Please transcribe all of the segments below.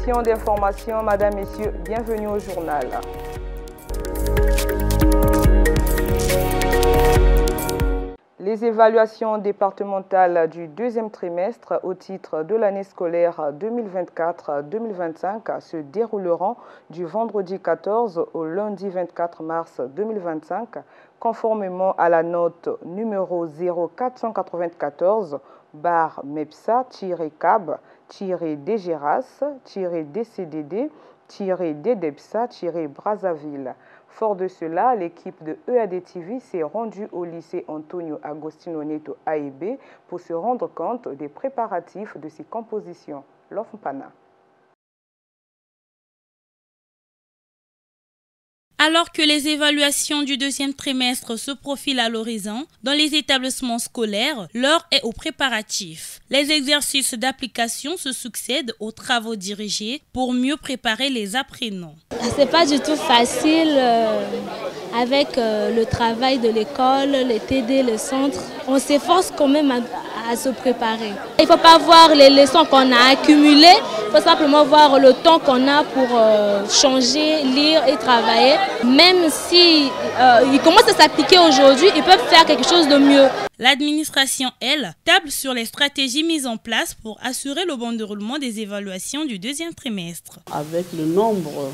session d'information. Madame, Messieurs, bienvenue au journal. Les évaluations départementales du deuxième trimestre au titre de l'année scolaire 2024-2025 se dérouleront du vendredi 14 au lundi 24 mars 2025, conformément à la note numéro 04-94-MEPSA-DGRAS-DCDD-DDEPSA-Brazzaville. Fort de cela, l'équipe de EAD-TV s'est rendue au lycée Antonio Agostino Neto AEB pour se rendre compte des préparatifs de ses compositions. L'Ofmpana. Alors que les évaluations du deuxième trimestre se profilent à l'horizon, dans les établissements scolaires, l'heure est aux préparatifs. Les exercices d'application se succèdent aux travaux dirigés pour mieux préparer les apprenants. C'est pas du tout facile avec le travail de l'école, les TD, le centre. On s'efforce quand même à se préparer. Il ne faut pas voir les leçons qu'on a accumulées, il faut simplement voir le temps qu'on a pour changer, lire et travailler. Même si ils commencent à s'appliquer aujourd'hui, ils peuvent faire quelque chose de mieux. L'administration, elle, table sur les stratégies mises en place pour assurer le bon déroulement des évaluations du deuxième trimestre. Avec le nombre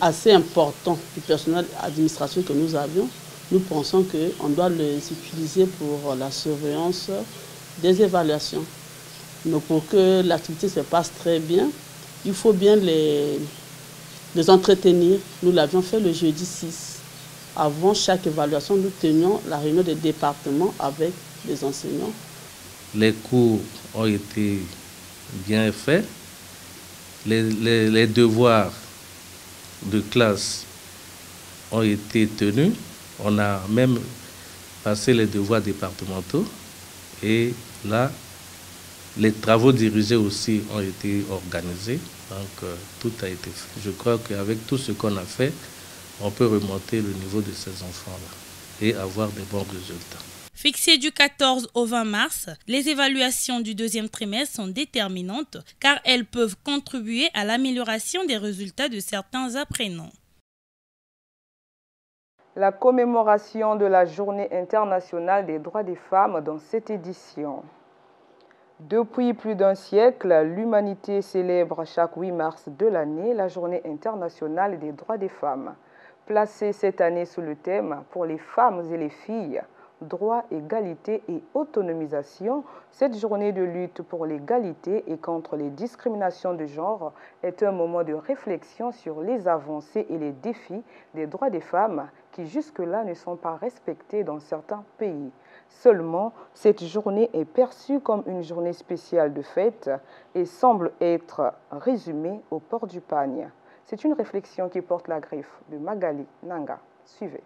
assez important du personnel d'administration que nous avions, nous pensons qu'on doit les utiliser pour la surveillance des évaluations. Donc pour que l'activité se passe très bien, il faut bien les entretenir. Nous l'avions fait le jeudi 6. Avant chaque évaluation, nous tenions la réunion des départements avec les enseignants. Les cours ont été bien faits. Les devoirs de classe ont été tenus. On a même passé les devoirs départementaux et là, les travaux dirigés aussi ont été organisés. Donc, tout a été fait. Je crois qu'avec tout ce qu'on a fait, on peut remonter le niveau de ces enfants-là et avoir des bons résultats. Fixées du 14 au 20 mars, les évaluations du deuxième trimestre sont déterminantes car elles peuvent contribuer à l'amélioration des résultats de certains apprenants. La commémoration de la Journée internationale des droits des femmes dans cette édition. Depuis plus d'un siècle, l'humanité célèbre chaque 8 mars de l'année la Journée internationale des droits des femmes. Placée cette année sous le thème « Pour les femmes et les filles », droit, égalité et autonomisation, cette journée de lutte pour l'égalité et contre les discriminations de genre est un moment de réflexion sur les avancées et les défis des droits des femmes qui jusque-là ne sont pas respectés dans certains pays. Seulement, cette journée est perçue comme une journée spéciale de fête et semble être résumée au port du pagne. C'est une réflexion qui porte la griffe de Magali Nanga. Suivez.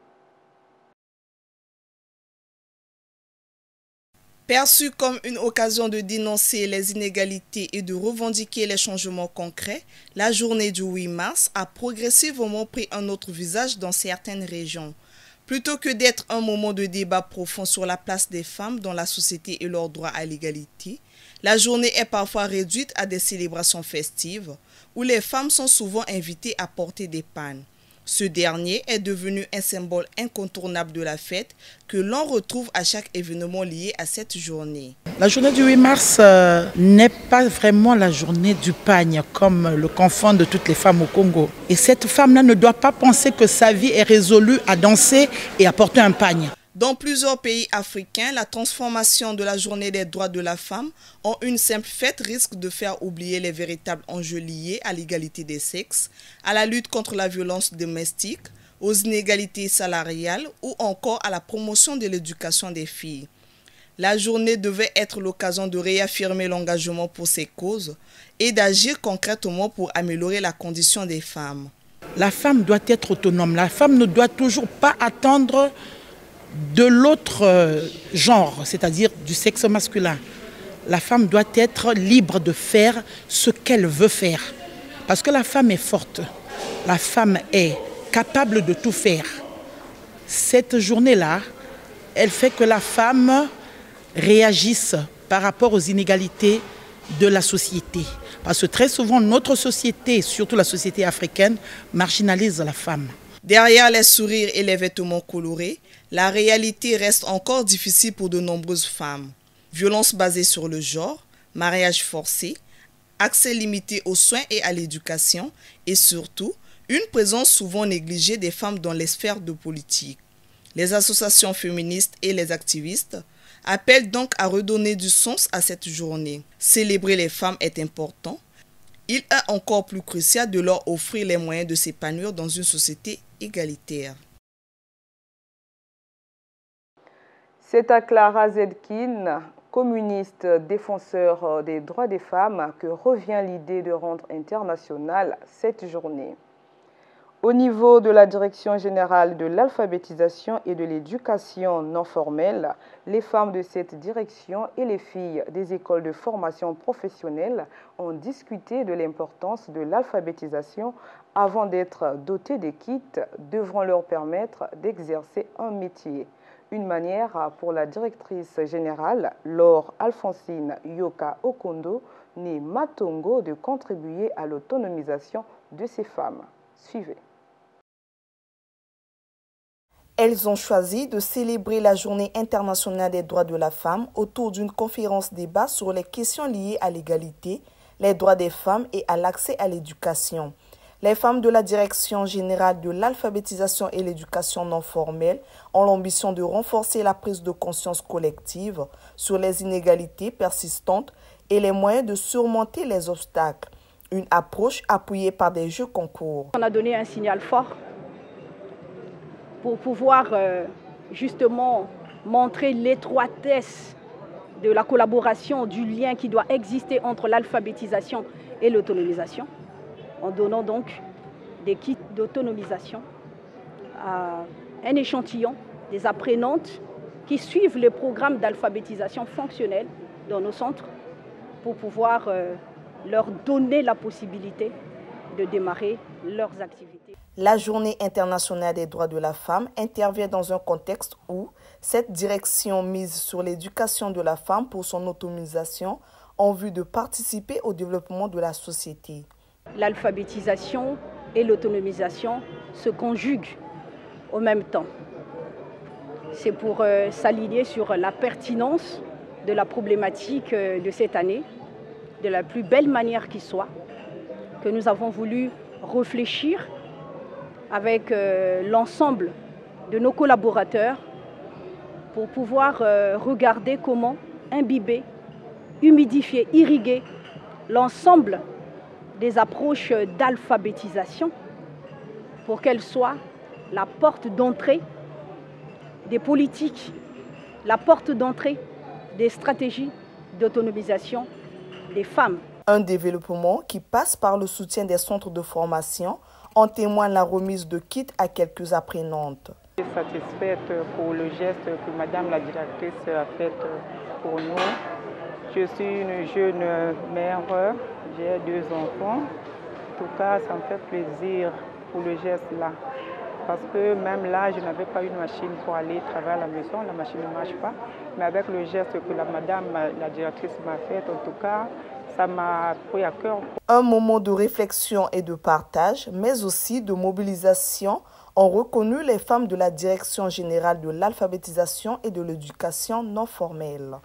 Perçue comme une occasion de dénoncer les inégalités et de revendiquer les changements concrets, la journée du 8 mars a progressivement pris un autre visage dans certaines régions. Plutôt que d'être un moment de débat profond sur la place des femmes dans la société et leur droit à l'égalité, la journée est parfois réduite à des célébrations festives où les femmes sont souvent invitées à porter des pannes. Ce dernier est devenu un symbole incontournable de la fête que l'on retrouve à chaque événement lié à cette journée. La journée du 8 mars n'est pas vraiment la journée du pagne comme le confondent toutes les femmes au Congo. Et cette femme-là ne doit pas penser que sa vie est résolue à danser et à porter un pagne. Dans plusieurs pays africains, la transformation de la journée des droits de la femme en une simple fête risque de faire oublier les véritables enjeux liés à l'égalité des sexes, à la lutte contre la violence domestique, aux inégalités salariales ou encore à la promotion de l'éducation des filles. La journée devait être l'occasion de réaffirmer l'engagement pour ces causes et d'agir concrètement pour améliorer la condition des femmes. La femme doit être autonome. La femme ne doit toujours pas attendre de l'autre genre, c'est-à-dire du sexe masculin. La femme doit être libre de faire ce qu'elle veut faire. Parce que la femme est forte. La femme est capable de tout faire. Cette journée-là, elle fait que la femme réagisse par rapport aux inégalités de la société. Parce que très souvent, notre société, surtout la société africaine, marginalise la femme. Derrière les sourires et les vêtements colorés, la réalité reste encore difficile pour de nombreuses femmes. Violences basées sur le genre, mariage forcé, accès limité aux soins et à l'éducation et surtout, une présence souvent négligée des femmes dans les sphères de politique. Les associations féministes et les activistes appellent donc à redonner du sens à cette journée. Célébrer les femmes est important. Il est encore plus crucial de leur offrir les moyens de s'épanouir dans une société égalitaire. C'est à Clara Zetkin, communiste défenseur des droits des femmes, que revient l'idée de rendre internationale cette journée. Au niveau de la Direction générale de l'alphabétisation et de l'éducation non formelle, les femmes de cette direction et les filles des écoles de formation professionnelle ont discuté de l'importance de l'alphabétisation avant d'être dotées des kits devant leur permettre d'exercer un métier. Une manière pour la directrice générale, Laure Alphonsine Yoka Okondo, née Matongo, de contribuer à l'autonomisation de ces femmes. Suivez. Elles ont choisi de célébrer la Journée internationale des droits de la femme autour d'une conférence-débat sur les questions liées à l'égalité, les droits des femmes et à l'accès à l'éducation. Les femmes de la Direction générale de l'alphabétisation et l'éducation non formelle ont l'ambition de renforcer la prise de conscience collective sur les inégalités persistantes et les moyens de surmonter les obstacles. Une approche appuyée par des jeux concours. On a donné un signal fort pour pouvoir justement montrer l'étroitesse de la collaboration, du lien qui doit exister entre l'alphabétisation et l'autonomisation, en donnant donc des kits d'autonomisation à un échantillon des apprenantes qui suivent les programmes d'alphabétisation fonctionnelle dans nos centres pour pouvoir leur donner la possibilité de démarrer leurs activités. La Journée internationale des droits de la femme intervient dans un contexte où cette direction mise sur l'éducation de la femme pour son autonomisation en vue de participer au développement de la société. L'alphabétisation et l'autonomisation se conjuguent au même temps. C'est pour s'aligner sur la pertinence de la problématique de cette année, de la plus belle manière qui soit, que nous avons voulu réfléchir avec l'ensemble de nos collaborateurs pour pouvoir regarder comment imbiber, humidifier, irriguer l'ensemble des approches d'alphabétisation pour qu'elles soient la porte d'entrée des politiques, la porte d'entrée des stratégies d'autonomisation des femmes. Un développement qui passe par le soutien des centres de formation. En témoigne la remise de kits à quelques apprenantes. Je suis satisfaite pour le geste que Madame la directrice a fait pour nous. Je suis une jeune mère, j'ai 2 enfants. En tout cas, ça me fait plaisir pour le geste là. Parce que même là, je n'avais pas une machine pour aller travailler à la maison, la machine ne marche pas. Mais avec le geste que Madame la directrice m'a fait, en tout cas, ça m'a pris à cœur. Un moment de réflexion et de partage, mais aussi de mobilisation, ont reconnu les femmes de la Direction générale de l'alphabétisation et de l'éducation non formelle.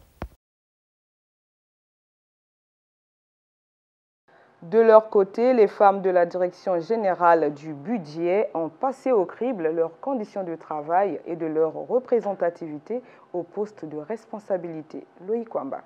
De leur côté, les femmes de la Direction générale du budget ont passé au crible leurs conditions de travail et de leur représentativité au poste de responsabilité. Loïc Wamba.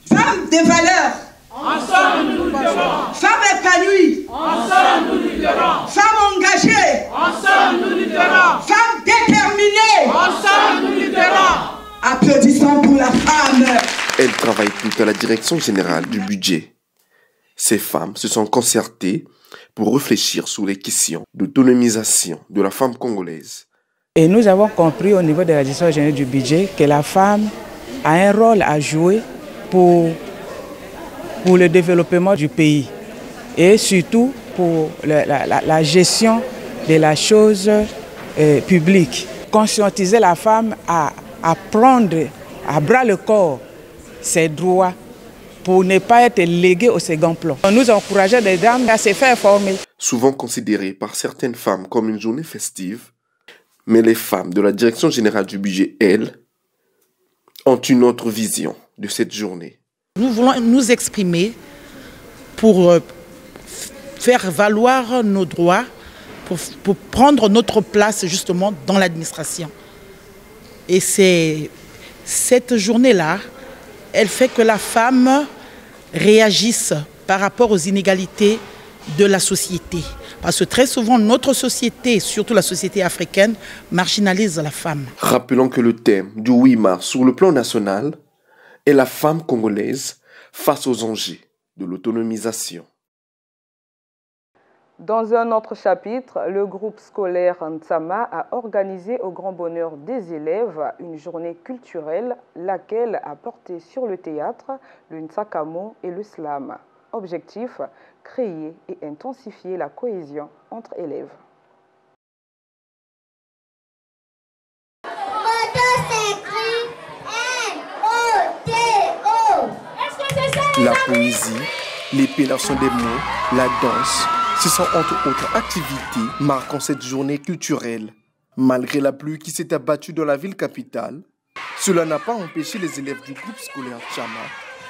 Femmes de valeur, ensemble nous lutterons. Femmes épanouies, ensemble nous lutterons. Femmes engagées, ensemble nous lutterons. Femmes déterminées, ensemble nous lutterons. Applaudissons pour la femme. Elles travaillent toutes à la Direction générale du budget. Ces femmes se sont concertées pour réfléchir sur les questions d'autonomisation de la femme congolaise. Et nous avons compris au niveau de la Direction générale du budget que la femme a un rôle à jouer pour le développement du pays et surtout pour la gestion de la chose publique. Conscientiser la femme à prendre à bras le corps ses droits pour ne pas être légués au second plan. Nous encourageons les dames à se faire former. Souvent considérée par certaines femmes comme une journée festive, mais les femmes de la Direction générale du budget, elles, ont une autre vision de cette journée. Nous voulons nous exprimer pour faire valoir nos droits, pour prendre notre place justement dans l'administration. Et c'est cette journée-là, elle fait que la femme réagisse par rapport aux inégalités de la société. Parce que très souvent, notre société, surtout la société africaine, marginalise la femme. Rappelons que le thème du 8 mars sur le plan national est la femme congolaise face aux enjeux de l'autonomisation. Dans un autre chapitre, le groupe scolaire Ntsama a organisé au grand bonheur des élèves une journée culturelle, laquelle a porté sur le théâtre, le Ntsakamo et le slam. Objectif, créer et intensifier la cohésion entre élèves. La poésie, l'épellation des mots, la danse, ce sont entre autres activités marquant cette journée culturelle. Malgré la pluie qui s'est abattue dans la ville capitale, cela n'a pas empêché les élèves du groupe scolaire Tchama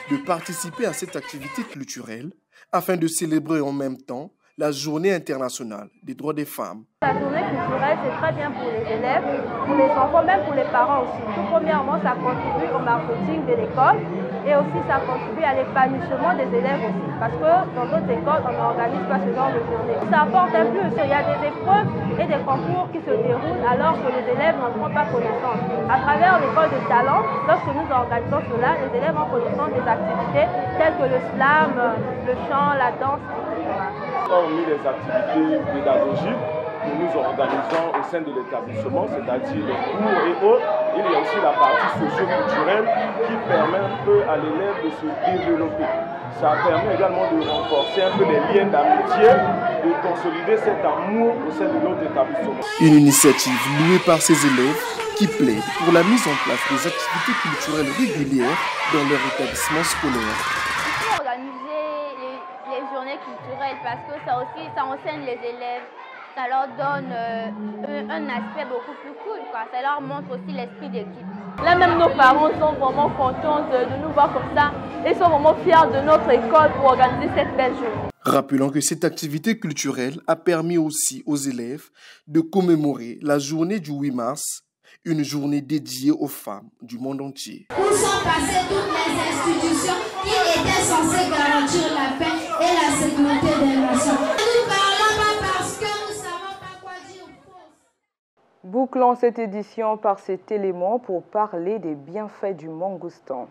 de participer à cette activité culturelle afin de célébrer en même temps la journée internationale des droits des femmes. La journée culturelle, c'est très bien pour les élèves, pour les enfants, même pour les parents aussi. Tout premièrement, ça contribue au marketing de l'école et aussi ça contribue à l'épanouissement des élèves aussi. Parce que dans d'autres écoles, on n'organise pas ce genre de journée. Ça apporte un plus. Il y a des épreuves et des concours qui se déroulent alors que les élèves n'en prennent pas connaissance. À travers l'école de talent, lorsque nous organisons cela, les élèves ont connaissance des activités telles que le slam, le chant, la danse, etc. Parmi les activités pédagogiques que nous organisons au sein de l'établissement, c'est-à-dire les cours et autres, il y a aussi la partie socio-culturelle qui permet un peu à l'élève de se développer. Ça permet également de renforcer un peu les liens d'amitié, de consolider cet amour au sein de notre établissement. Une initiative louée par ces élèves qui plaident pour la mise en place des activités culturelles régulières dans leur établissement scolaire. Les journées culturelles parce que ça enseigne les élèves, ça leur donne un aspect beaucoup plus cool, quoi. Ça leur montre aussi l'esprit d'équipe. Là même nos parents sont vraiment contents de nous voir comme ça et sont vraiment fiers de notre école pour organiser cette belle journée. Rappelons que cette activité culturelle a permis aussi aux élèves de commémorer la journée du 8 mars, une journée dédiée aux femmes du monde entier. Où sont passées toutes les institutions qui étaient censées garantir la paix et la sécurité des nations. Nous ne parlons pas parce que nous ne savons pas quoi dire. Bouclons cette édition par cet élément pour parler des bienfaits du mangoustan.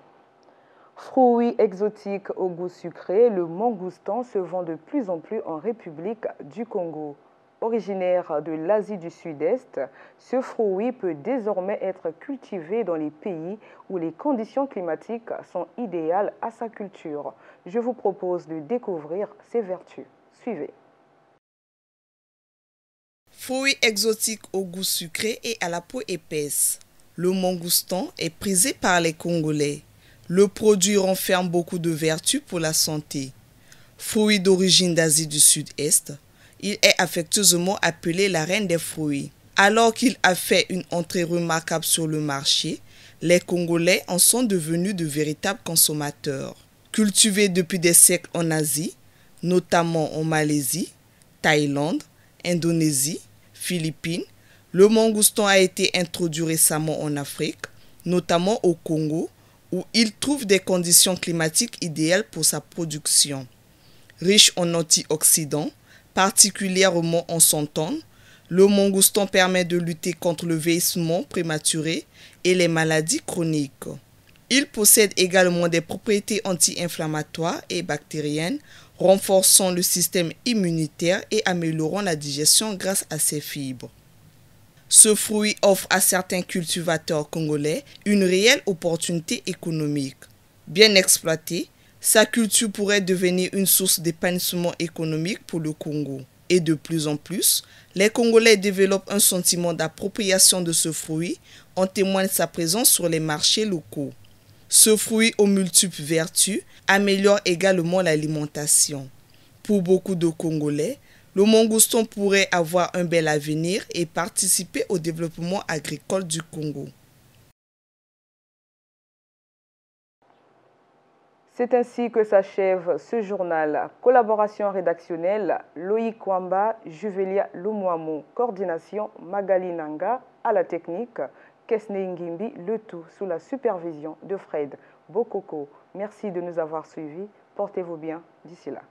Fruit exotique au goût sucré, le mangoustan se vend de plus en plus en République du Congo. Originaire de l'Asie du Sud-Est, ce fruit peut désormais être cultivé dans les pays où les conditions climatiques sont idéales à sa culture. Je vous propose de découvrir ses vertus. Suivez. Fruit exotique au goût sucré et à la peau épaisse. Le mangoustan est prisé par les Congolais. Le produit renferme beaucoup de vertus pour la santé. Fruit d'origine d'Asie du Sud-Est, il est affectueusement appelé la reine des fruits. Alors qu'il a fait une entrée remarquable sur le marché, les Congolais en sont devenus de véritables consommateurs. Cultivé depuis des siècles en Asie, notamment en Malaisie, Thaïlande, Indonésie, Philippines, le mangoustan a été introduit récemment en Afrique, notamment au Congo, où il trouve des conditions climatiques idéales pour sa production. Riche en antioxydants, particulièrement en centone, le mangoustan permet de lutter contre le vieillissement prématuré et les maladies chroniques. Il possède également des propriétés anti-inflammatoires et bactériennes, renforçant le système immunitaire et améliorant la digestion grâce à ses fibres. Ce fruit offre à certains cultivateurs congolais une réelle opportunité économique. Bien exploité, sa culture pourrait devenir une source d'épanouissement économique pour le Congo. Et de plus en plus, les Congolais développent un sentiment d'appropriation de ce fruit, en témoigne sa présence sur les marchés locaux. Ce fruit aux multiples vertus améliore également l'alimentation. Pour beaucoup de Congolais, le mangouston pourrait avoir un bel avenir et participer au développement agricole du Congo. C'est ainsi que s'achève ce journal. Collaboration rédactionnelle, Loïc Kwamba, Juvelia Lumwamo, coordination Magali Nanga, à la technique, Kesne Ngimbi, le tout sous la supervision de Fred Bokoko. Merci de nous avoir suivis. Portez-vous bien d'ici là.